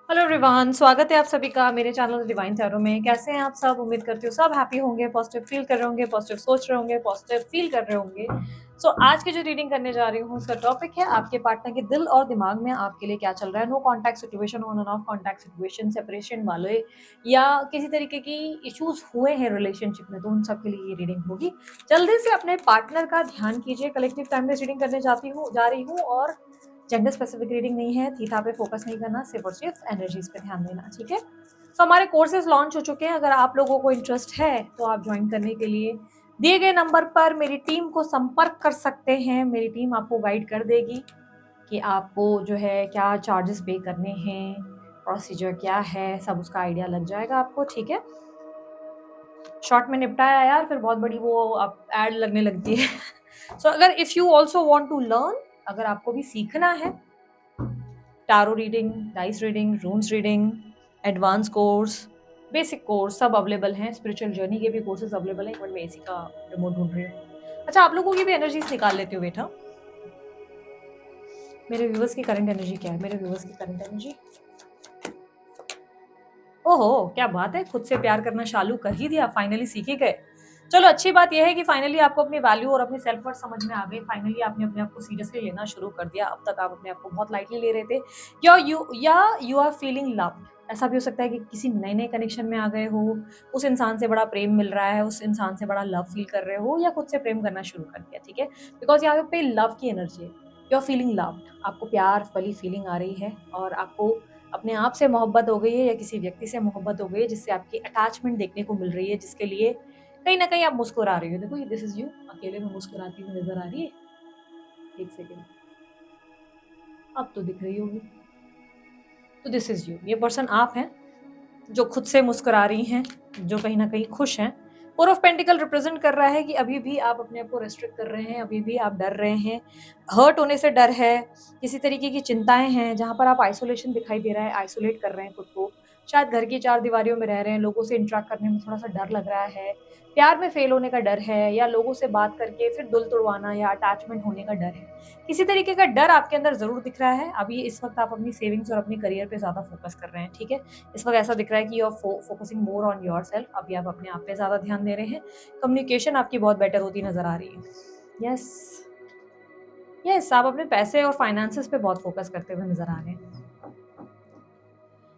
Hello everyone, स्वागत है आप सभी का मेरे चैनल डिवाइन टैरो में। कैसे हैं आप सब? उम्मीद करती हूँ सब हैप्पी होंगे, पॉजिटिव फील कर रहे होंगे, पॉजिटिव सोच रहे होंगे, पॉजिटिव फील कर रहे होंगे। सो आज की जो रीडिंग करने जा रही हूँ उसका टॉपिक है आपके पार्टनर के दिल और दिमाग में आपके लिए क्या चल रहा है। No contact situation, on and off contact situation, separation वाले या किसी तरीके की इश्यूज हुए हैं रिलेशनशिप में, तो उन सब के लिए ये रीडिंग होगी। जल्दी से अपने पार्टनर का ध्यान कीजिए। कलेक्टिव टाइमलेस रीडिंग करने जा रही हूँ और जेंडर स्पेसिफिक रीडिंग नहीं है। थीटा पे फोकस नहीं करना, सिर्फ और सिर्फ एनर्जीज पे ध्यान देना, ठीक है। तो हमारे कोर्सेज लॉन्च हो चुके हैं। अगर आप लोगों को इंटरेस्ट है तो आप ज्वाइन करने के लिए दिए गए नंबर पर मेरी टीम को संपर्क कर सकते हैं। मेरी टीम आपको गाइड कर देगी कि आपको जो है क्या चार्जेस पे करने हैं, प्रोसीजर क्या है, सब उसका आइडिया लग जाएगा आपको, ठीक है। शॉर्ट में निपटाया यार, फिर बहुत बड़ी वो आप एड लगने लगती है। सो अगर if you also want to learn, अगर आपको भी सीखना है, tarot reading, dice reading, runes reading, advance course, basic course सब अवेलेबल हैं। स्पिरिचुअल जर्नी के भी कोर्सेज अवेलेबल हैं। एक मिनट में एसी का रिमोट ढूंढ रही हूँ। अच्छा, आप लोगों की भी एनर्जीज निकाल लेते हो बेटा। मेरे व्यूवर्स की करंट एनर्जी क्या है? मेरे व्यूवर्स की करंट एनर्जी, ओहो क्या बात है, खुद से प्यार करना चालू कर ही दिया, फाइनली सीख ही गए। चलो अच्छी बात यह है कि फाइनली आपको अपनी वैल्यू और अपनी सेल्फ वर्थ समझ में आ गई। फाइनली आपने अपने आप को सीरियसली लेना शुरू कर दिया। अब तक आप अपने आप को बहुत लाइटली ले रहे थे। You are feeling loved. ऐसा भी हो सकता है कि किसी नए नए कनेक्शन में आ गए हो, उस इंसान से बड़ा प्रेम मिल रहा है, उस इंसान से बड़ा लव फील कर रहे हो, या खुद से प्रेम करना शुरू कर दिया, ठीक है। बिकॉज यहाँ पे लव की एनर्जी है। यू आर फीलिंग लव्ड, आपको प्यार वाली फीलिंग आ रही है और आपको अपने आप से मोहब्बत हो गई है या किसी व्यक्ति से मोहब्बत हो गई है जिससे आपकी अटैचमेंट देखने को मिल रही है, जिसके लिए कहीं ना कहीं आप मुस्कुरा रही हो। देखो, दिस इज यू, अकेले में मुस्कुराती हुई नजर आ रही है। एक सेकेंड, अब तो दिख रही होगी। तो दिस इज यू, ये पर्सन आप हैं जो खुद से मुस्कुरा रही हैं, जो कहीं ना कहीं खुश हैं। फोर ऑफ पेंटिकल रिप्रेजेंट कर रहा है कि अभी भी आप अपने आप को रेस्ट्रिक्ट कर रहे हैं, अभी भी आप डर रहे हैं, हर्ट होने से डर है, किसी तरीके की चिंताएं हैं जहां पर आप आइसोलेशन दिखाई दे रहा है, आइसोलेट कर रहे हैं खुद को। शायद घर की चार दीवारियों में रह रहे हैं, लोगों से इंटरेक्ट करने में थोड़ा सा डर लग रहा है, प्यार में फेल होने का डर है, या लोगों से बात करके फिर दिल तोड़वाना या अटैचमेंट होने का डर है। किसी तरीके का डर आपके अंदर जरूर दिख रहा है। अभी इस वक्त आप अपनी सेविंग्स और अपनी करियर पे ज्यादा फोकस कर रहे हैं, ठीक है। इस वक्त ऐसा दिख रहा है कि you are focusing more on yourself. अभी आप अपने आप पे ज्यादा ध्यान दे रहे हैं। कम्युनिकेशन आपकी बहुत बेटर होती नजर आ रही है। यस यस, आप अपने पैसे और फाइनेंसेस पे बहुत फोकस करते हुए नजर आ रहे हैं।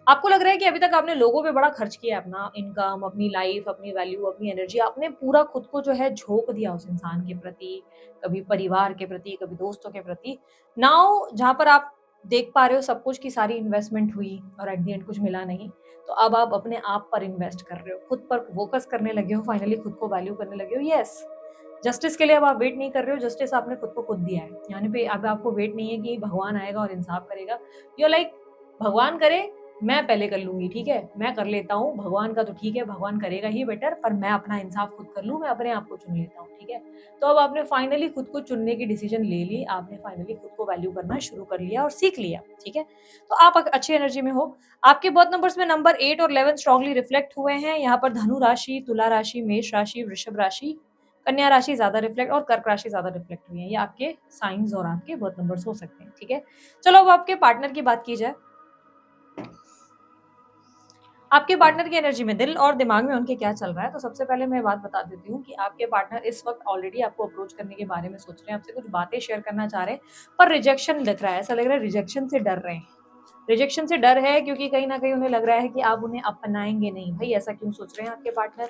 आपको लग रहा है कि अभी तक आपने लोगों पे बड़ा खर्च किया, अपना इनकम, अपनी लाइफ, अपनी वैल्यू, अपनी एनर्जी, आपने पूरा खुद को जो है झोंक दिया उस इंसान के प्रति, कभी परिवार के प्रति, कभी दोस्तों के प्रति। नाउ जहां पर आप देख पा रहे हो सब कुछ की सारी इन्वेस्टमेंट हुई और एट द एंड कुछ मिला नहीं, तो अब आप अपने आप पर इन्वेस्ट कर रहे हो, खुद पर फोकस करने लगे हो, फाइनली खुद को वैल्यू करने लगे हो। यस, जस्टिस के लिए अब आप वेट नहीं कर रहे हो, जस्टिस आपने खुद को खुद दिया है। यानी पे अब आपको वेट नहीं है कि भगवान आएगा और इंसाफ करेगा। यू लाइक, भगवान करे, मैं पहले कर लूंगी, ठीक है, मैं कर लेता हूँ, भगवान का तो ठीक है, भगवान करेगा ही बेटर, पर मैं अपना इंसाफ खुद कर लूँ, मैं अपने आप को चुन लेता हूँ, ठीक है। तो अब आपने फाइनली खुद को चुनने की डिसीजन ले ली, आपने फाइनली खुद को वैल्यू करना शुरू कर लिया और सीख लिया, ठीक है। तो आप अच्छी एनर्जी में हो। आपके बर्थ नंबर्स में नंबर 8 और 11 स्ट्रांगली रिफ्लेक्ट हुए हैं। यहाँ पर धनु राशि, तुला राशि, मेष राशि, वृषभ राशि, कन्या राशि ज्यादा रिफ्लेक्ट और कर्क राशि ज्यादा रिफ्लेक्ट हुई है। ये आपके साइंस और आपके बर्थ नंबर्स हो सकते हैं, ठीक है। चलो अब आपके पार्टनर की बात की जाए। आपके पार्टनर की एनर्जी में दिल और दिमाग में उनके क्या चल रहा है, तो सबसे पहले मैं बात बता देती हूँ कि आपके पार्टनर इस वक्त ऑलरेडी आपको अप्रोच करने के बारे में सोच रहे हैं, आपसे कुछ बातें शेयर करना चाह रहे हैं, पर रिजेक्शन दिख रहा है। ऐसा लग रहा है रिजेक्शन से डर रहे हैं। रिजेक्शन से डर है क्योंकि कहीं ना कहीं उन्हें लग रहा है कि आप उन्हें अपनाएंगे नहीं। भाई ऐसा क्यों सोच रहे हैं आपके पार्टनर?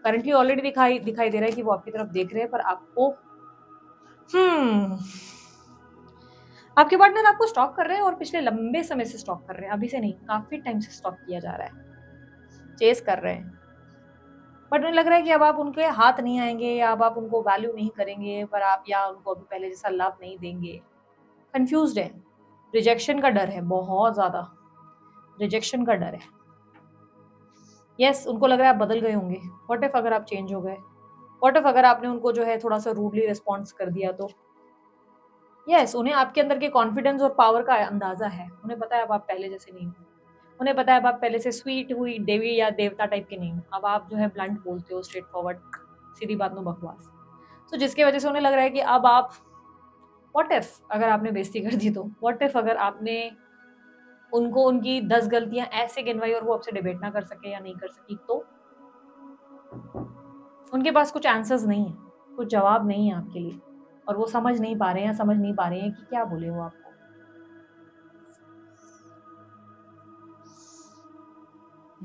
करंटली ऑलरेडी दिखाई दे रहा है कि वो आपकी तरफ देख रहे हैं, पर आपको हम्म आपके पार्टनर आपको स्टॉक कर रहे हैं और पिछले लंबे समय से स्टॉक कर रहे हैं, अभी से नहीं, काफी टाइम से स्टॉक किया जा रहा है, चेस कर रहे हैं। बट उन्हें लग रहा है कि अब आप उनके हाथ नहीं आएंगे, या अब आप उनको वैल्यू नहीं करेंगे, पर आप या उनको अभी पहले जैसा लव नहीं देंगे। कंफ्यूज्ड है, रिजेक्शन का डर है, बहुत ज्यादा रिजेक्शन का डर है। यस, उनको लग रहा है आप बदल गए होंगे। व्हाट इफ अगर आप चेंज हो गए, व्हाट इफ अगर आपने उनको जो है थोड़ा सा रूडली रिस्पॉन्स कर दिया तो। यस, उन्हें आपके अंदर के कॉन्फिडेंस और पावर का अंदाजा है। उन्हें पता है अब आप पहले जैसे नहीं हो। उन्हें पता है अब आप पहले से स्वीट हुई देवी या देवता टाइप के नहीं हो। अब आप जो है ब्लंट बोलते हो, स्ट्रेट फॉरवर्ड, सीधी बात, नो बकवास। तो जिसकी वजह से उन्हें लग रहा है कि अब आप, व्हाट इफ अगर आपने बेइज्जती कर दी तो, व्हाट इफ अगर आपने उनको उनकी 10 गलतियां ऐसे गिनवाई और वो आपसे डिबेट ना कर सके या नहीं कर सकी, तो उनके पास कुछ आंसर्स नहीं है, कुछ जवाब नहीं है आपके लिए, और वो समझ नहीं पा रहे हैं, समझ नहीं पा रहे हैं कि क्या बोले वो आपको।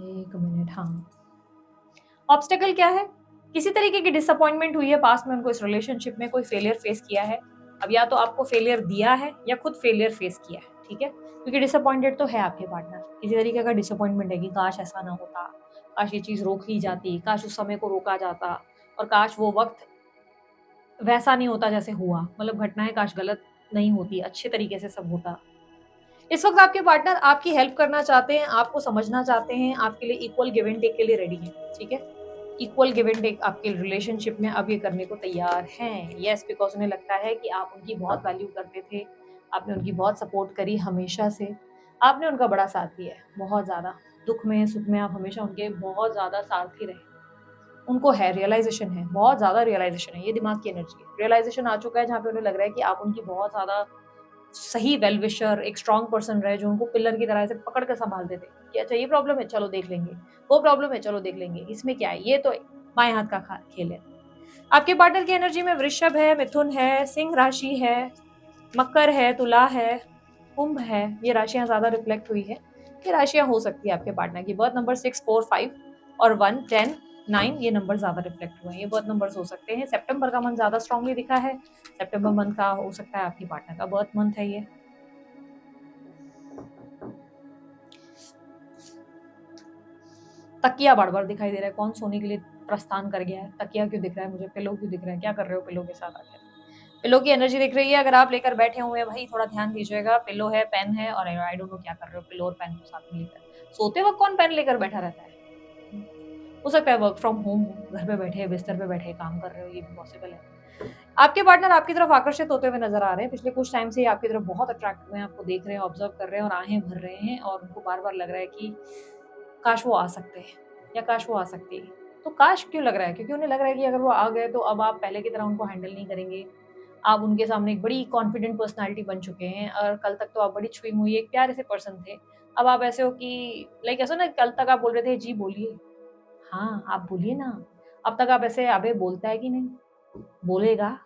एक मिनट, हाँ। ऑब्स्टेकल क्या है? किसी तरीके की डिसअपॉइंटमेंट हुई है पास्ट में उनको, इस रिलेशनशिप में कोई फेलियर फेस किया है। अब या तो आपको फेलियर दिया है या खुद फेलियर फेस किया है, ठीक है? क्योंकि डिसअपॉइंटेड तो है आपके पार्टनर, किसी तरीके का डिसअपॉइंटमेंट है कि काश ऐसा ना होता, काश ये चीज रोक ली जाती, काश उस समय को रोका जाता, और काश वो वक्त वैसा नहीं होता जैसे हुआ, मतलब घटनाएं काश गलत नहीं होती, अच्छे तरीके से सब होता। इस वक्त आपके पार्टनर आपकी हेल्प करना चाहते हैं, आपको समझना चाहते हैं, आपके लिए इक्वल गिव एंड टेक के लिए रेडी हैं, ठीक है? इक्वल गिव एंड टेक आपके रिलेशनशिप में अब ये करने को तैयार हैं। यस, बिकॉज उन्हें लगता है कि आप उनकी बहुत वैल्यू करते थे, आपने उनकी बहुत सपोर्ट करी हमेशा से, आपने उनका बड़ा साथ दिया है, बहुत ज़्यादा दुख में सुख में आप हमेशा उनके बहुत ज़्यादा सारथी रहे। उनको है, रियलाइजेशन है, बहुत ज़्यादा रियलाइजेशन है, ये दिमाग की एनर्जी है। रियलाइजेशन आ चुका है जहाँ पे उन्हें लग रहा है कि आप उनकी बहुत ज़्यादा सही वेल विशर, एक स्ट्रॉन्ग पर्सन रहे, जो उनको पिलर की तरह से पकड़ कर संभालते थे कि अच्छा ये प्रॉब्लम है, चलो देख लेंगे, वो प्रॉब्लम है, चलो देख लेंगे, इसमें क्या है, ये तो बाएं हाथ का खेल है। आपके पार्टनर की एनर्जी में वृषभ है, मिथुन है, सिंह राशि है, मकर है, तुला है, कुंभ है, ये राशियां ज्यादा रिफ्लेक्ट हुई है। ये राशियां हो सकती है आपके पार्टनर की, बर्थ नंबर 6, 4, 5 और 1, 10, 9, ये नंबर ज्यादा रिफ्लेक्ट हुए हैं, ये बर्थ नंबर्स हो सकते हैं। सितंबर का मंथ ज्यादा स्ट्रांगली दिखा है, सितंबर मंथ का हो सकता है आपकी पार्टनर का बर्थ मंथ है ये। तकिया बार बार दिखाई दे रहा है, कौन सोने के लिए प्रस्थान कर गया है? तकिया क्यों दिख रहा है मुझे? पिलो क्यों दिख रहा है? क्या कर रहे हो पिलो के साथ आकर? पिलो की एनर्जी दिख रही है, अगर आप लेकर बैठे हुए हैं भाई थोड़ा ध्यान दीजिएगा। पिलो है, पेन है, और आई डोंट नो क्या कर रहे हो पिलो और पेन को साथ में लेकर। सोते वक्त कौन पेन लेकर बैठा रहता है? हो सकता है वर्क फ्रॉम होम हो, घर पे बैठे बिस्तर पे बैठे काम कर रहे हो, ये भी पॉसिबल है। आपके पार्टनर आपकी तरफ आकर्षित होते हुए नजर आ रहे हैं, पिछले कुछ टाइम से आपकी तरफ बहुत अट्रैक्ट हुए हैं, आपको देख रहे हैं, ऑब्जर्व कर रहे हैं और आहें भर रहे हैं, और उनको बार बार लग रहा है कि काश वो आ सकते हैं या काश वो आ सकती है। तो काश क्यों लग रहा है? क्योंकि उन्हें लग रहा है कि अगर वो आ गए तो अब आप पहले की तरह उनको हैंडल नहीं करेंगे। आप उनके सामने एक बड़ी कॉन्फिडेंट पर्सनैलिटी बन चुके हैं, और कल तक तो आप बड़ी छुई मुई एक प्यारे से पर्सन थे। अब आप ऐसे हो कि लाइक ऐसा ना, कल तक आप बोल रहे थे जी बोलिए, हाँ आप बोलिए ना। अब तक आप ऐसे अबे बोलता है कि नहीं, बोलेगा,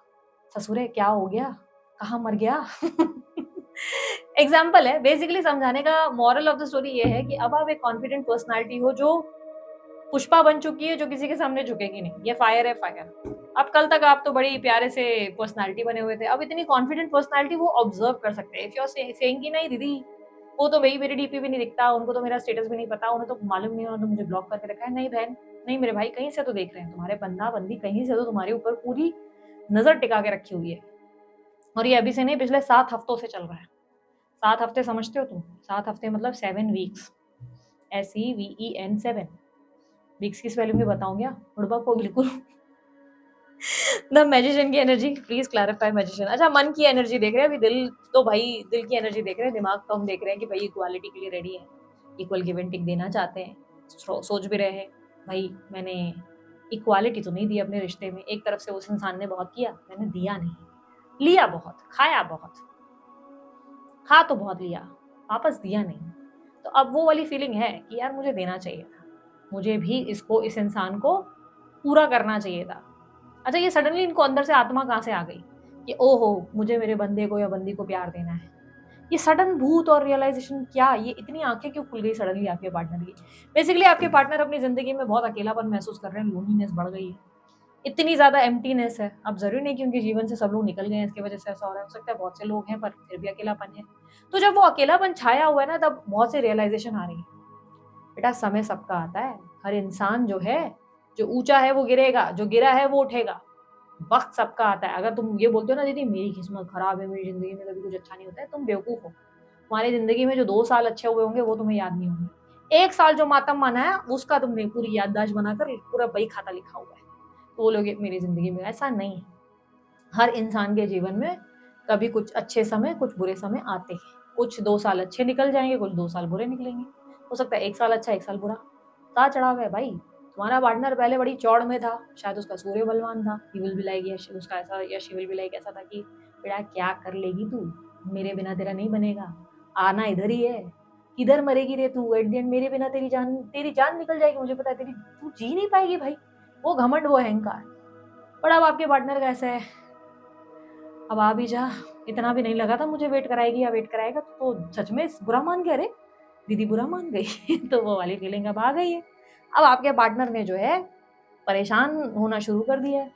ससुरे क्या हो गया, कहाँ मर गया। एग्जाम्पल है, बेसिकली समझाने का मॉरल ऑफ द स्टोरी ये है कि अब आप एक कॉन्फिडेंट पर्सनालिटी हो जो पुष्पा बन चुकी है, जो किसी के सामने झुकेगी नहीं। ये फायर है, फायर। अब कल तक आप तो बड़ी प्यारे से पर्सनालिटी बने हुए थे, अब इतनी कॉन्फिडेंट पर्सनालिटी वो ऑब्जर्व कर सकते हैं। इफ यू आर सेइंग कि नहीं दीदी, वो तो भाई मेरी डीपी भी नहीं दिखता, उनको तो मेरा स्टेटस भी नहीं पता, उन्हें तो मालूम नहीं, उन्होंने तो मुझे ब्लॉक करके रखा है। नहीं बहन, नहीं मेरे भाई, कहीं से तो देख रहे हैं, तुम्हारे बंदा बंदी कहीं से तो तुम्हारे ऊपर पूरी नजर टिका के रखी हुई है। और ये अभी से नहीं, पिछले 7 हफ्तों से चल रहा है। 7 हफ्ते समझते हो तुम? 7 हफ्ते मतलब 7 वीक्स, SEVEN, 7 वीक्स की स्पेलिंग भी बताऊं क्या? उड़बा को बिल्कुल। द मैजिशियन की एनर्जी, प्लीज क्लैरिफाई मैजिशियन। अच्छा, मन की एनर्जी देख रहे हैं अभी, दिल तो भाई दिल की एनर्जी देख रहे हैं, दिमाग तो हम देख रहे हैं कि भाई इक्वालिटी के लिए रेडी है, इक्वल गिव एंड टेक देना चाहते हैं, सोच भी रहे हैं भाई मैंने इक्वालिटी तो नहीं दी अपने रिश्ते में। एक तरफ से उस इंसान ने बहुत किया, मैंने दिया नहीं, लिया बहुत, खाया बहुत, खा तो बहुत लिया, वापस दिया नहीं। तो अब वो वाली फीलिंग है कि यार मुझे देना चाहिए था, मुझे भी इसको, इस इंसान को पूरा करना चाहिए था। अच्छा, ये सडनली इनको अंदर से आत्मा कहाँ से आ गई कि ओहो मुझे मेरे बंदे को या बंदी को प्यार देना है? ये सडन भूत और रियलाइजेशन क्या, ये इतनी आंखें क्यों खुल गई सडनली आपके पार्टनर की? बेसिकली आपके पार्टनर अपनी जिंदगी में बहुत अकेलापन महसूस कर रहे हैं, लोनलीनेस बढ़ गई है, इतनी ज्यादा एम्प्टीनेस है। अब जरूरी नहीं कि उनके जीवन से सब लोग निकल गए हैं, इसकी वजह से ऐसा हो रहा है, हो सकता है बहुत से लोग हैं पर फिर भी अकेलापन है। तो जब वो अकेलापन छाया हुआ है ना, तब बहुत से रियलाइजेशन आ रही है। बेटा समय सबका आता है, हर इंसान जो है, जो ऊंचा है वो गिरेगा, जो गिरा है वो उठेगा। वक्त सबका आता है। अगर तुम ये बोलते हो ना दीदी मेरी किस्मत खराब है, मेरी जिंदगी में कभी कुछ अच्छा नहीं होता है, तुम बेवकूफ हो। तुम्हारी जिंदगी में जो 2 साल अच्छे हुए होंगे वो तुम्हें याद नहीं होंगे। 1 साल जो मातम माना है उसका तुमने पूरी याददाश्त बनाकर पूरा बही खाता लिखा हुआ है, तो बोलोगे मेरी जिंदगी में ऐसा नहीं है। हर इंसान के जीवन में कभी कुछ अच्छे समय, कुछ बुरे समय आते हैं। कुछ 2 साल अच्छे निकल जाएंगे, कुछ 2 साल बुरे निकलेंगे। हो सकता है 1 साल अच्छा, 1 साल बुरा। उतार चढ़ाव है भाई। तुम्हारा पार्टनर पहले बड़ी चौड़ में था, शायद उसका सूर्य बलवान था, ही विल बी लाइक, यश उसका ऐसा, या शी विल बी लाइक ऐसा था कि बेटा क्या कर लेगी तू, मेरे बिना तेरा नहीं बनेगा, आना इधर ही है, किधर मरेगी रे तू, एट द एंड मेरे बिना तेरी जान निकल जाएगी, मुझे पता है तेरी, तू जी नहीं पाएगी भाई। वो घमंड, वो अहंकार। पर अब आपके पार्टनर का ऐसा है, अब आ भी जा, इतना भी नहीं लगा था मुझे वेट कराएगी या वेट कराएगा, तो सच में बुरा मान गया रे, दीदी बुरा मान गई। तो वो वाली फीलिंग अब आ गई है। अब आपके पार्टनर ने जो है परेशान होना शुरू कर दिया है,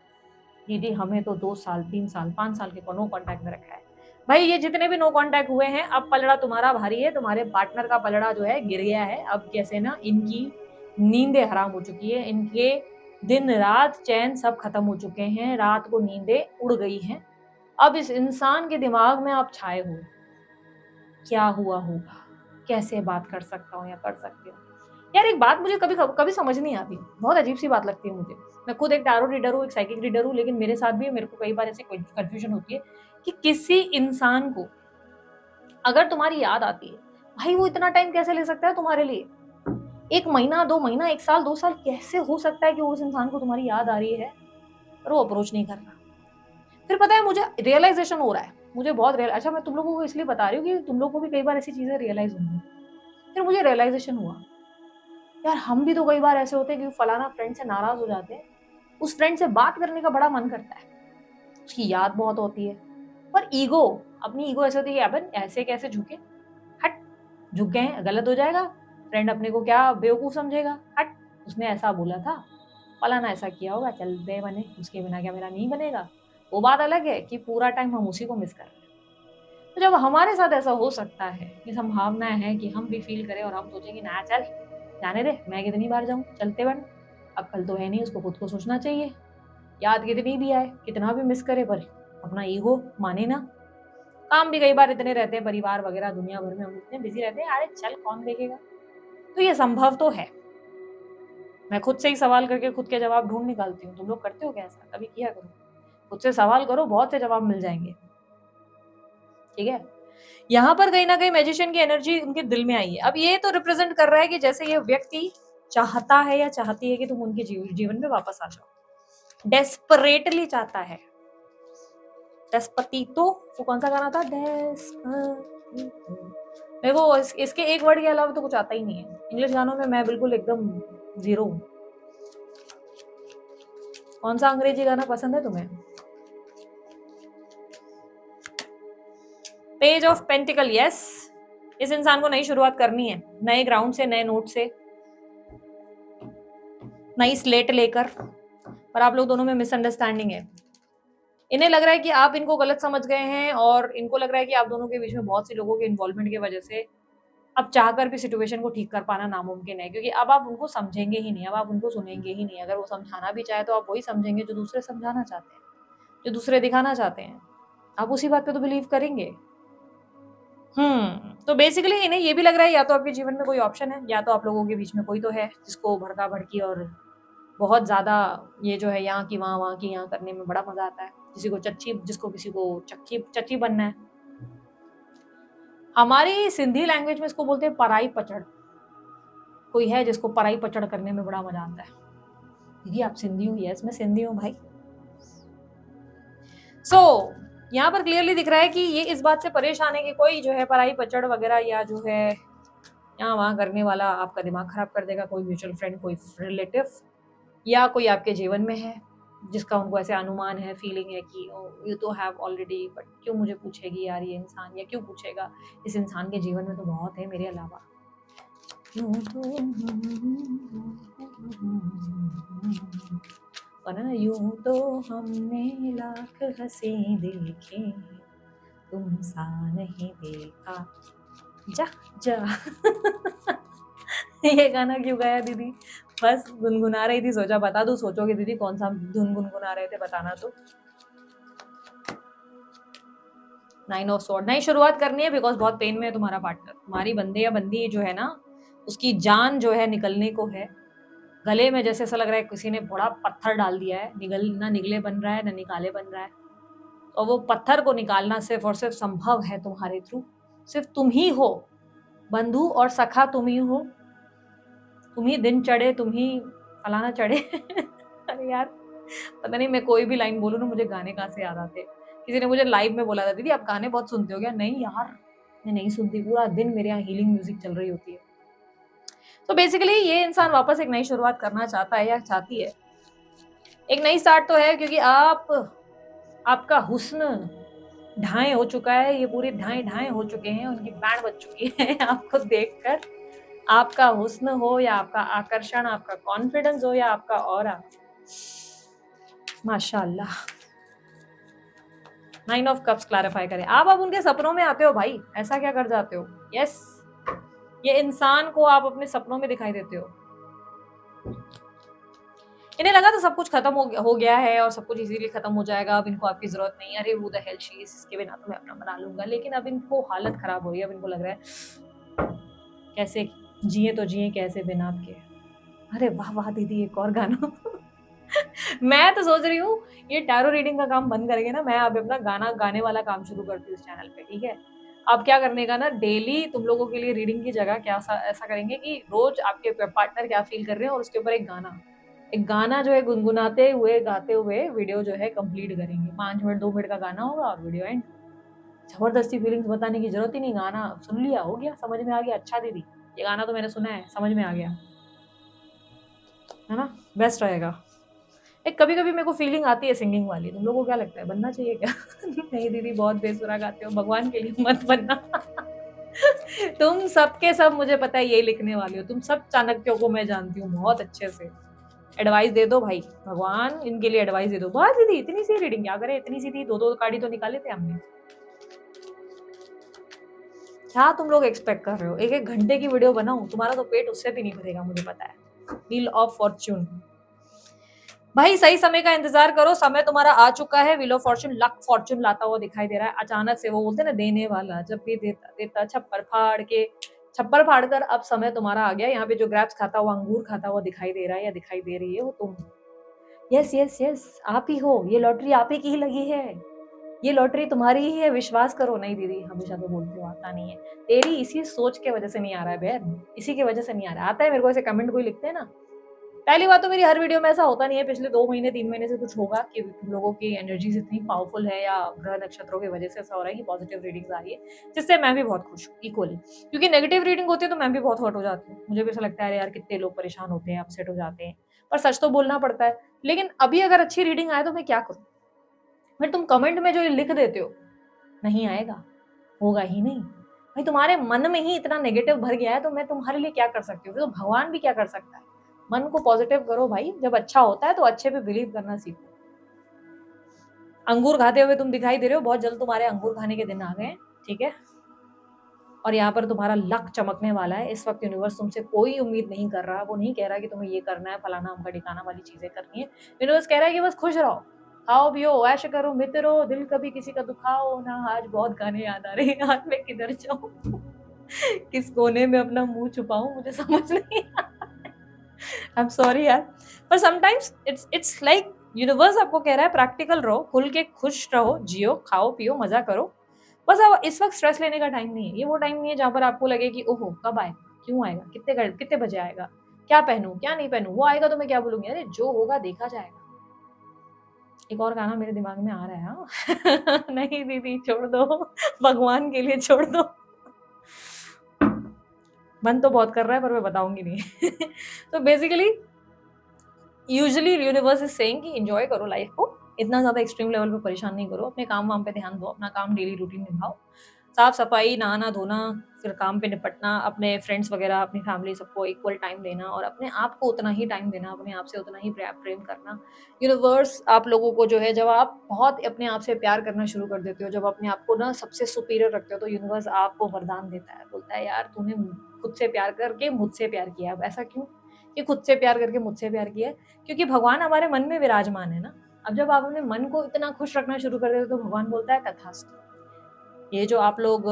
दीदी हमें तो 2 साल 3 साल 5 साल के नो कांटेक्ट में रखा है। भाई ये जितने भी नो कांटेक्ट हुए हैं, अब पलड़ा तुम्हारा भारी है, तुम्हारे पार्टनर का पलड़ा जो है गिर गया है। अब कैसे ना, इनकी नींदें हराम हो चुकी है, इनके दिन रात चैन सब खत्म हो चुके हैं, रात को नींदें उड़ गई हैं। अब इस इंसान के दिमाग में आप छाए हो, क्या हुआ होगा, कैसे बात कर सकता हूँ या कर सकती हूँ। यार एक बात मुझे कभी कभी समझ नहीं आती, बहुत अजीब सी बात लगती है मुझे। मैं खुद एक टैरो रीडर हूँ, एक साइकिक रीडर हूँ, लेकिन मेरे साथ भी मेरे को कई बार ऐसे कंफ्यूजन होती है कि किसी इंसान को अगर तुम्हारी याद आती है, भाई वो इतना टाइम कैसे ले सकता है तुम्हारे लिए? 1 महीना 2 महीना 1 साल 2 साल कैसे हो सकता है कि उस इंसान को तुम्हारी याद आ रही है और वो अप्रोच नहीं कर रहा? फिर पता है मुझे रियलाइजेशन हो रहा है, मुझे बहुत अच्छा मैं तुम लोगों को इसलिए बता रही हूँ कि तुम लोगों को भी कई बार ऐसी चीजें रियलाइज होंगी। फिर मुझे रियलाइजेशन हुआ, यार हम भी तो कई बार ऐसे होते हैं कि फलाना फ्रेंड से नाराज हो जाते हैं, उस फ्रेंड से बात करने का बड़ा मन करता है, उसकी याद बहुत होती है, पर ईगो, अपनी ईगो ऐसे होती है कि अपन ऐसे कैसे झुके, हट, झुक गए हैं गलत हो जाएगा, फ्रेंड अपने को क्या बेवकूफ समझेगा, हट, उसने ऐसा बोला था, फलाना ऐसा किया होगा, चल बे बने, उसके बिना क्या मेरा नहीं बनेगा। वो बात अलग है कि पूरा टाइम हम उसी को मिस कर रहे हैं। तो जब हमारे साथ ऐसा हो सकता है, ये संभावना है कि हम भी फील करें और हम सोचेंगे ना चल जाने दे, मैं कितनी बार जाऊं, चलते बन, अब कल तो है नहीं, उसको खुद को सोचना चाहिए, याद कितनी भी आए कितना भी मिस करे, पर अपना ईगो माने ना। काम भी कई बार इतने रहते हैं, परिवार वगैरह दुनिया भर में हम इतने बिजी रहते हैं, अरे चल कौन देखेगा। तो ये संभव तो है, मैं खुद से ही सवाल करके खुद के जवाब ढूंढ निकालती हूँ। तुम लोग करते हो क्या ऐसा? कभी किया करो, खुद से सवाल करो, बहुत से जवाब मिल जाएंगे। ठीक है, यहाँ पर कहीं ना कहीं मैजिशियन की एनर्जी उनके दिल में आई है। अब ये तो रिप्रेजेंट कर रहा है कि जैसे ये व्यक्ति चाहता है या चाहती है कि तुम उनके जीवन में वापस आ जाओ, डेस्परेटली चाहता है। डेस्पटीतो, वो कौन सा गाना था, डेस्पटीतो, मेरे को इसके एक वर्ड के अलावा तो कुछ आता ही नहीं है। इंग्लिश गानों में मैं बिल्कुल एकदम जीरो हूँ। कौन सा अंग्रेजी गाना पसंद है तुम्हें? Page of pentacle, yes. इस इंसान को नई शुरुआत करनी है, नए ग्राउंड से, नए नोट से, नई स्लेट लेकर। पर आप लोग दोनों में मिसअंडरस्टैंडिंग है, इन्हें लग रहा है कि आप इनको गलत समझ गए हैं, और इनको लग रहा है कि आप दोनों के बीच में बहुत से लोगों के इन्वॉल्वमेंट की वजह से अब चाहकर भी सिचुएशन को ठीक कर पाना नामुमकिन है, क्योंकि अब आप उनको समझेंगे ही नहीं, अब आप उनको सुनेंगे ही नहीं। अगर वो समझाना भी चाहे तो आप वही समझेंगे जो दूसरे समझाना चाहते हैं, जो दूसरे दिखाना चाहते हैं, आप उसी बात पे तो बिलीव करेंगे। तो बेसिकली इन्हें ये भी लग रहा है या तो आपके जीवन में कोई ऑप्शन है, या तो आप लोगों के बीच में कोई तो है जिसको भड़का भड़की और बहुत ज्यादा ये जो है यहाँ की वहाँ की यहाँ करने में बड़ा मजा आता है, किसी को चच्ची, जिसको किसी को चक्की चच्ची बनना है। हमारी सिंधी लैंग्वेज में इसको बोलते हैं पराई पचड़। कोई है जिसको पराई पचड़ करने में बड़ा मजा आता है। दीदी आप सिंधी हो? यस मैं सिंधी हूँ भाई। यहाँ पर क्लियरली दिख रहा है कि ये इस बात से परेशान है कि कोई जो है पराई पचड़ वगैरह या जो है यहाँ वहाँ करने वाला आपका दिमाग खराब कर देगा। कोई म्यूचुअल फ्रेंड, कोई रिलेटिव, या कोई आपके जीवन में है जिसका उनको ऐसे अनुमान है, फीलिंग है कि यू तो हैव ऑलरेडी, बट क्यों मुझे पूछेगी यार ये इंसान, या क्यों पूछेगा, इस इंसान के जीवन में तो बहुत है मेरे अलावा। यूं तो हमने लाख हंसी देखे, तुम सा नहीं देखा, जा जा। ये गाना क्यों गाया दीदी? बस गुनगुना रही थी, सोचा बता दूं। सोचोगे दीदी कौन सा धुन गुनगुना रहे थे, बताना तो। 9 ऑफ स्वॉर्ड, नई शुरुआत करनी है बिकॉज बहुत पेन में है तुम्हारा पार्टनर। तुम्हारी बंदे या बंदी जो है ना, उसकी जान जो है निकलने को है। गले में जैसे ऐसा लग रहा है किसी ने बड़ा पत्थर डाल दिया है, ना निगले बन रहा है ना निकाले बन रहा है। और वो पत्थर को निकालना सिर्फ और सिर्फ संभव है तुम्हारे थ्रू। सिर्फ तुम ही हो बंधु और सखा, तुम ही हो, तुम ही दिन चढ़े, तुम ही फलाना चढ़े। अरे यार पता नहीं, मैं कोई भी लाइन बोलूँ ना मुझे गाने कहाँ से याद आते। किसी ने मुझे लाइव में बोला था, दीदी आप गाने बहुत सुनते हो क्या? नहीं यार, मैं नहीं सुनती, पूरा दिन मेरे यहाँ हीलिंग म्यूजिक चल रही होती है। तो बेसिकली ये इंसान वापस एक नई शुरुआत करना चाहता है या चाहती है। एक नई स्टार्ट तो है, क्योंकि आपका हुस्न ढाएं हो चुका है, ये पूरी ढाएं हो चुके हैं, उनकी बैंड बज चुकी है आपको देखकर। आपका हुस्न हो या आपका आकर्षण, आपका कॉन्फिडेंस हो या आपका ऑरा, माशाल्लाह। 9 ऑफ कप्स क्लैरिफाई करें। आप अब उनके सपनों में आते हो भाई, ऐसा क्या कर जाते हो? यस, ये इंसान को आप अपने सपनों में दिखाई देते हो। इन्हें लगा था सब कुछ खत्म हो गया है और सब कुछ इजीली खत्म हो जाएगा, अब इनको आपकी जरूरत नहीं है, अरे वो द हेल शी इज, इसके बिना तो मैं अपना बना लूंगा। लेकिन अब इनको हालत खराब हो रही है, अब इनको लग रहा है कैसे जिए तो जिए कैसे बिना आपके। अरे वाह वाह दीदी, एक और गाना मैं तो सोच रही हूँ ये टैरो रीडिंग का काम बंद करेंगे ना, मैं अब अपना गाना गाने वाला काम शुरू करती हूँ इस चैनल पे, ठीक है? अब क्या करने का ना, डेली तुम लोगों के लिए रीडिंग की जगह क्या ऐसा करेंगे कि रोज आपके पार्टनर क्या फील कर रहे हैं और उसके ऊपर एक गाना जो है गुनगुनाते हुए गाते हुए वीडियो जो है कंप्लीट करेंगे। 5 मिनट 2 मिनट का गाना होगा और वीडियो एंड। जबरदस्ती फीलिंग्स बताने की जरूरत ही नहीं, गाना सुन लिया, हो गया, समझ में आ गया, अच्छा दीदी ये गाना तो मैंने सुना है, समझ में आ गया, है ना? बेस्ट रहेगा। एक कभी कभी मेरे को फीलिंग आती है सिंगिंग वाली, तुम लोगों को क्या लगता है, बनना चाहिए क्या? नहीं दीदी बहुत बेसुरा गाते हो, भगवान के लिए मत बनना। तुम सबके सब मुझे पता है यही लिखने वाली हो, तुम सब चाणक्यों को मैं जानती हूँ बहुत अच्छे से। एडवाइस दे दो भाई, भगवान इनके लिए एडवाइस दे दो। बहुत दीदी इतनी सी रीडिंग क्या करे, इतनी सी थी, 2 कार्डी तो निकाले थे हमने। क्या तुम लोग एक्सपेक्ट कर रहे हो, 1 घंटे की वीडियो बनाऊं? तुम्हारा तो पेट उससे भी नहीं भरेगा, मुझे पता है। व्हील ऑफ फॉर्च्यून, भाई सही समय का इंतजार करो, समय तुम्हारा आ चुका है। Wheel of Fortune luck Fortune लाता हुआ दिखाई दे रहा है अचानक से। वो बोलते हैं ना, देने वाला जब भी देता देता छप्पर फाड़ कर अब समय तुम्हारा आ गया। यहाँ पे जो ग्रैप्स खाता हुआ, अंगूर खाता हुआ दिखाई दे रहा है या दिखाई दे रही है, वो तुम। यस यस यस, आप ही हो, ये लॉटरी आप ही की ही लगी है, ये लॉटरी तुम्हारी ही है, विश्वास करो। नहीं दीदी हमेशा तो बोलते हो आता नहीं है, तेरी इसी सोच के वजह से नहीं आ रहा है बहन, इसी की वजह से नहीं आ रहा। आता है मेरे को ऐसे कमेंट कोई लिखते हैं ना। पहली बात तो मेरी हर वीडियो में ऐसा होता नहीं है, पिछले 2 महीने 3 महीने से कुछ होगा कि तुम लोगों की एनर्जीज इतनी पावरफुल है या ग्रह नक्षत्रों की वजह से ऐसा हो रहा है कि पॉजिटिव रीडिंग्स आ रही है, जिससे मैं भी बहुत खुश हूँ इक्वली। क्योंकि नेगेटिव रीडिंग होती है तो मैं भी बहुत हर्ट हो जाती हूँ, मुझे भी ऐसा लगता है अरे यार कितने लोग परेशान होते हैं, अपसेट हो जाते हैं, पर सच तो बोलना पड़ता है। लेकिन अभी अगर अच्छी रीडिंग आए तो मैं क्या करूँ? फिर तुम कमेंट में जो ये लिख देते हो, नहीं आएगा, होगा ही नहीं, भाई तुम्हारे मन में ही इतना नेगेटिव भर गया है, तो मैं तुम्हारे लिए क्या कर सकती हूँ? तो भगवान भी क्या कर सकता है? मन को पॉजिटिव करो भाई, जब अच्छा होता है तो अच्छे पे बिलीव करना सीखो। अंगूर खाते हुए तुम दिखाई दे रहे हो, बहुत जल्द तुम्हारे अंगूर खाने के दिन आ गए, ठीक है? और यहाँ पर तुम्हारा लक चमकने वाला है। इस वक्त यूनिवर्स तुमसे कोई उम्मीद नहीं कर रहा, वो नहीं कह रहा कि तुम्हें ये करना है, फलाना अमका ठिकाना वाली चीजें करनी है। यूनिवर्स कह रहा है कि बस खुश रहो, खाओ पियो ऐश करो, मित्र रहो, दिल कभी किसी का दुखाओ ना। आज बहुत गाने याद आ रहे हैं यार, मैं किधर जाऊं, किस कोने में अपना मुंह छुपाऊं, मुझे समझ नहीं। आई एम सॉरी यार, पर समटाइम्स इट्स लाइक यूनिवर्स आपको कह रहा है प्रैक्टिकल रहो, खुल के खुश रहो, जियो, खाओ पियो, मजा करो। बस अब इस वक्त स्ट्रेस लेने का टाइम नहीं है, ये वो टाइम नहीं है जहां पर आपको लगे कि ओहो कब आएगा, क्यों आएगा, कितने बजे आएगा, क्या पहनूं क्या नहीं पहनूं, वो आएगा तो मैं क्या बोलूंगी, अरे जो होगा देखा जाएगा। एक और गाना मेरे दिमाग में आ रहा है, हाँ। नहीं दीदी छोड़ दो, भगवान के लिए छोड़ दो। मन तो बहुत कर रहा है पर मैं बताऊंगी नहीं। तो basically usually universe is saying कि एंजॉय करो लाइफ को, इतना ज्यादा एक्सट्रीम लेवल पे परेशान नहीं करो, अपने काम वाम पे ध्यान दो, अपना काम डेली रूटीन निभाओ, साफ सफाई, नहाना धोना, फिर काम पे निपटना, अपने फ्रेंड्स वगैरह, अपनी फैमिली, सबको इक्वल टाइम देना और अपने आप को उतना ही टाइम देना, अपने आप से उतना ही प्रेम करना। यूनिवर्स आप लोगों को जो है, जब आप बहुत अपने आप से प्यार करना शुरू कर देते हो, जब अपने आप को ना सबसे सुपीरियर रखते हो, तो यूनिवर्स आपको वरदान देता है, बोलता है यार तूने खुद से प्यार करके मुझसे प्यार किया। अब ऐसा क्यों कि खुद से प्यार करके मुझसे प्यार किया? क्योंकि भगवान हमारे मन में विराजमान है ना। अब जब आप अपने मन को इतना खुश रखना शुरू कर देते हो तो भगवान बोलता है तथास्तु। ये जो आप लोग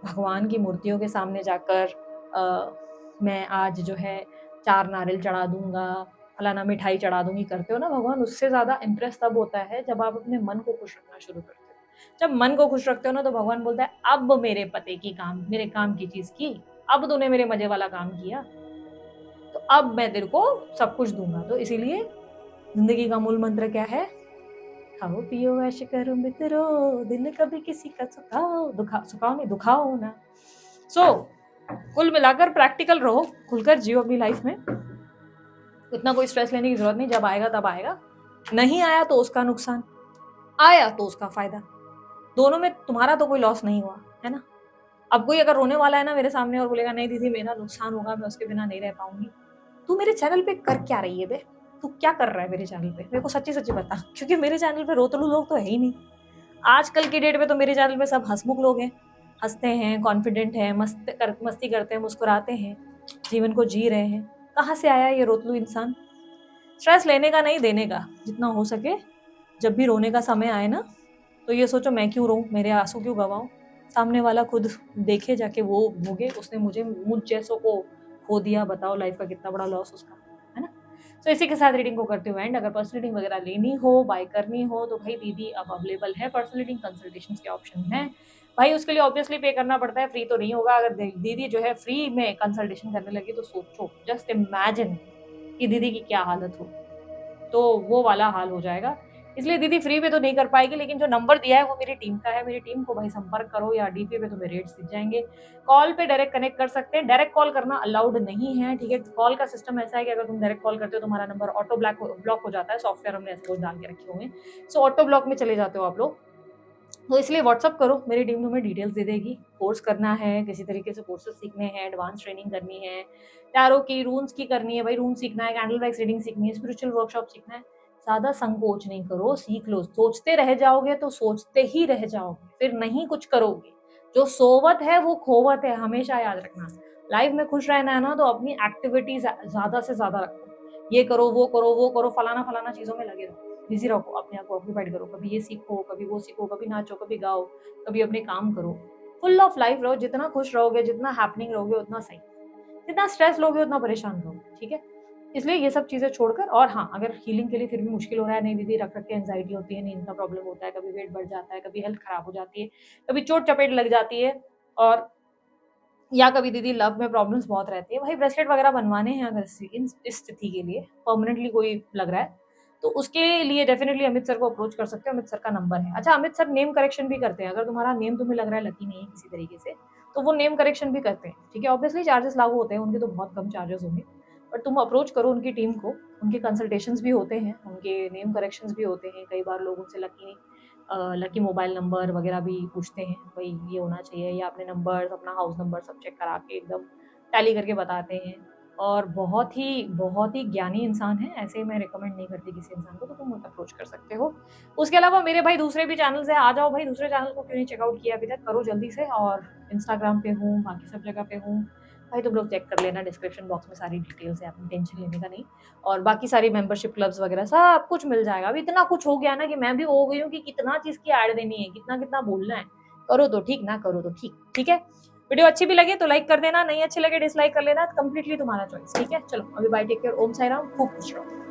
भगवान की मूर्तियों के सामने जाकर मैं आज जो है 4 नारियल चढ़ा दूंगा, फलाना मिठाई चढ़ा दूंगी करते हो ना, भगवान उससे ज्यादा इम्प्रेस तब होता है जब आप अपने मन को खुश रखना शुरू करते हो। जब मन को खुश रखते हो ना तो भगवान बोलता है अब मेरे पते की काम, मेरे काम की चीज की, अब तूने मेरे मजे वाला काम किया तो अब मैं तेरे को सब कुछ दूंगा। तो इसीलिए जिंदगी का मूल मंत्र क्या है? खाओ पियो ऐश करो मित्रों, दिल कभी किसी का सुखाओ नहीं दुखाओ ना। सो कुल मिलाकर प्रैक्टिकल रहो, खुलकर जियो अपनी लाइफ में, इतना कोई स्ट्रेस लेने की जरूरत नहीं, जब आएगा तब आएगा, नहीं आया तो उसका नुकसान, आया तो उसका फायदा, दोनों में तुम्हारा तो कोई लॉस नहीं हुआ है ना। अब कोई अगर रोने वाला है ना मेरे सामने और बोलेगा नहीं दीदी मेरा नुकसान होगा, मैं उसके बिना नहीं रह पाऊंगी, तू मेरे चैनल पे कर क्या रही है बे, तू क्या कर रहा है मेरे चैनल पे, मेरे को सच्ची सच्ची बता, क्योंकि मेरे चैनल पे रोतलू लोग तो है ही नहीं। आजकल की डेट में तो मेरे चैनल पे सब हंसमुख लोग हैं, हंसते हैं, कॉन्फिडेंट हैं, मस्ती करते हैं, मुस्कुराते हैं, जीवन को जी रहे हैं। कहाँ से आया ये रोतलू इंसान? स्ट्रेस लेने का नहीं, देने का जितना हो सके। जब भी रोने का समय आए ना तो ये सोचो मैं क्यों रोऊं, मेरे आंसू क्यों गवाऊं, सामने वाला खुद देखे जाके वो भोगे, उसने मुझ जैसों को खो दिया, बताओ लाइफ का कितना बड़ा लॉस उसका, है ना। तो इसी के साथ रीडिंग को करते हुए एंड, अगर पर्सनल रीडिंग वगैरह लेनी हो, बाय करनी हो तो भाई दीदी अब अवेलेबल है, पर्सनल रीडिंग कंसल्टेशन के ऑप्शन है भाई, उसके लिए ऑब्वियसली पे करना पड़ता है, फ्री तो नहीं होगा। अगर दीदी जो है फ्री में कंसल्टेशन करने लगी तो सोचो, जस्ट इमेजिन कि दीदी की क्या हालत हो, तो वो वाला हाल हो जाएगा। इसलिए दीदी फ्री पे तो नहीं कर पाएगी, लेकिन जो नंबर दिया है वो मेरी टीम का है, मेरी टीम को भाई संपर्क करो, या डीपी पे तुम्हें रेट्स दिख जाएंगे। कॉल पे डायरेक्ट कनेक्ट कर सकते हैं, डायरेक्ट कॉल करना अलाउड नहीं है, ठीक है। कॉल का सिस्टम ऐसा है कि अगर तुम डायरेक्ट कॉल करते हो तो तुम्हारा नंबर ऑटो ब्लॉक हो जाता है, सॉफ्टवेयर हमने ऐसे कुछ डाल के रखे होंगे, सो ऑटो ब्लॉक में चले जाते हो आप लोग। तो इसलिए व्हाट्सअप करो, मेरी टीम तुम्हें डिटेल्स दे देगी। कोर्स करना है, किसी तरीके से कोर्सेज सीखने हैं, एडवांस ट्रेनिंग करनी है, टैरो की, रून्स की करनी है भाई, रून सीखना है, कैंडल वाइज रीडिंग सीखनी है, स्पिरिचुअल वर्कशॉप सीखना है, ज्यादा संकोच नहीं करो, सीख लो। सोचते रह जाओगे तो सोचते ही रह जाओगे, फिर नहीं कुछ करोगे। जो सोवत है वो खोवत है, हमेशा याद रखना। लाइफ में खुश रहना है ना तो अपनी एक्टिविटीज ज्यादा से ज्यादा रखो, ये करो वो करो वो करो, फलाना फलाना चीजों में लगे रहो, बिजी रहो, अपने आप को ऑक्यूपाइड करो, कभी ये सीखो, कभी वो सीखो, कभी नाचो, कभी गाओ, कभी अपने काम करो, फुल ऑफ लाइफ रहो। जितना खुश रहोगे, जितना हैपनिंग रहोगे उतना सही, जितना स्ट्रेस लोगे उतना परेशान रहोगे, ठीक है। इसलिए ये सब चीजें छोड़कर, और हाँ अगर हीलिंग के लिए फिर भी मुश्किल हो रहा है, नहीं दीदी रख रख के एंजाइटी होती है, नींद का प्रॉब्लम होता है, कभी वेट बढ़ जाता है, कभी हेल्थ खराब हो जाती है, कभी चोट चपेट लग जाती है, और या कभी दीदी लव में प्रॉब्लम्स बहुत रहती है, भाई ब्रेसलेट वगैरह बनवाने हैं अगर इस स्थिति के लिए परमानेंटली कोई लग रहा है, तो उसके लिए डेफिनेटली अमित सर को अप्रोच कर सकते हो, अमित सर का नंबर है। अच्छा, अमित सर नेम करेक्शन भी करते हैं, अगर तुम्हारा नेम तुम्हें लग रहा है लकी नहीं है किसी तरीके से, तो वो नेम करेक्शन भी करते हैं, ठीक है। ऑब्वियसली चार्जेस लागू होते हैं उनके, तो बहुत कम चार्जेस होंगे, बट तुम अप्रोच करो उनकी टीम को, उनके कंसल्टेशंस भी होते हैं, उनके नेम करेक्शंस भी होते हैं। कई बार लोग उनसे लकी मोबाइल नंबर वगैरह भी पूछते हैं, भाई ये होना चाहिए, या अपने नंबर, अपना हाउस नंबर सब चेक करा के एकदम टैली करके बताते हैं, और बहुत ही ज्ञानी इंसान है, ऐसे मैं रिकमेंड नहीं करती किसी इंसान को, तो तुम अप्रोच कर सकते हो। उसके अलावा मेरे भाई दूसरे भी चैनल्स हैं, आ जाओ भाई, दूसरे चैनल को क्यों नहीं चेकआउट किया अभी तक, करो जल्दी से। और इंस्टाग्राम पे हूँ, बाकी सब जगह पे हूँ भाई, तुम लोग चेक कर लेना, डिस्क्रिप्शन बॉक्स में सारी डिटेल्स है, अपनी टेंशन लेने का नहीं। और बाकी सारी मेंबरशिप क्लब्स वगैरह सब कुछ मिल जाएगा। अभी इतना कुछ हो गया ना कि मैं भी हो गई हूँ कि कितना चीज की ऐड देनी है, कितना कितना बोलना है, करो तो ठीक, ना करो तो ठीक, ठीक है। वीडियो अच्छी भी लगे तो लाइक कर देना, नहीं अच्छी लगे डिसलाइक कर लेना, कंप्लीटली तुम्हारा चॉइस, ठीक है। चलो अभी बाय, टेक केयर, ओम साई राम, खूब खुश रहो।